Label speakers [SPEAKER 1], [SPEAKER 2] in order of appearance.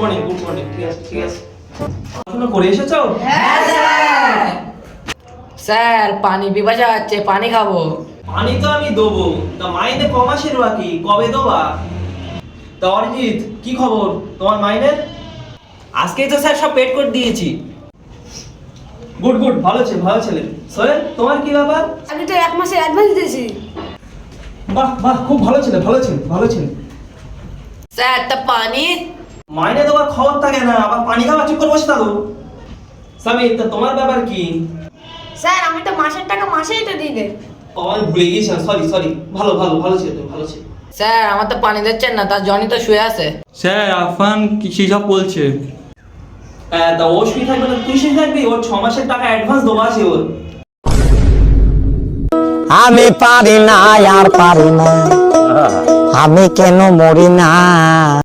[SPEAKER 1] Good morning ঠিক আছে ঠিক আছে। পড়াশোনা করে এসেছো?
[SPEAKER 2] হ্যাঁ স্যার। স্যার পানি পিপাসা হচ্ছে, পানি খাবো।
[SPEAKER 1] পানি তো আমি দেবো, তা মাইনে ক মাসের বাকি, কবে দেবা? তা অরিজিৎ কি খবর তোমার মাইনের?
[SPEAKER 2] আজকেই তো স্যার সব পেড করে দিয়েছি।
[SPEAKER 1] গুড গুড, ভালো ছেলে। সোহেল তোমার কি ব্যাপার?
[SPEAKER 3] আমি তো 1 মাসের অ্যাডভান্স দিয়েছি।
[SPEAKER 1] বাহ বাহ, খুব ভালো ছেলে।
[SPEAKER 2] স্যার তা পানি?
[SPEAKER 1] মাইনে দেওয়ার খবর থাকে না, আবার পানি খাওয়া চুপ করে বসে থাকো। সামির তা তোমার ব্যাপার কি?
[SPEAKER 3] স্যার আমি তো মাসের টাকা মাসেই তো দিয়ে দেয়।
[SPEAKER 1] ও, আমি ভুলে গিয়েছিলাম, সরি। ভালো ছেলে।
[SPEAKER 2] স্যার আমার তো পানি দিচ্ছেন না, তার জনি তো শুয়ে আছে।
[SPEAKER 4] স্যার আফান কি সব বলছে?
[SPEAKER 1] হ্যাঁ, তা ও শুয়ে থাকবে না তুই শুয়ে থাকবি? ওর 6 মাসের টাকা অ্যাডভান্স দেওয়া আছে ওর।
[SPEAKER 5] আমি পারি না আর পারি না, আমি কেন মরি না।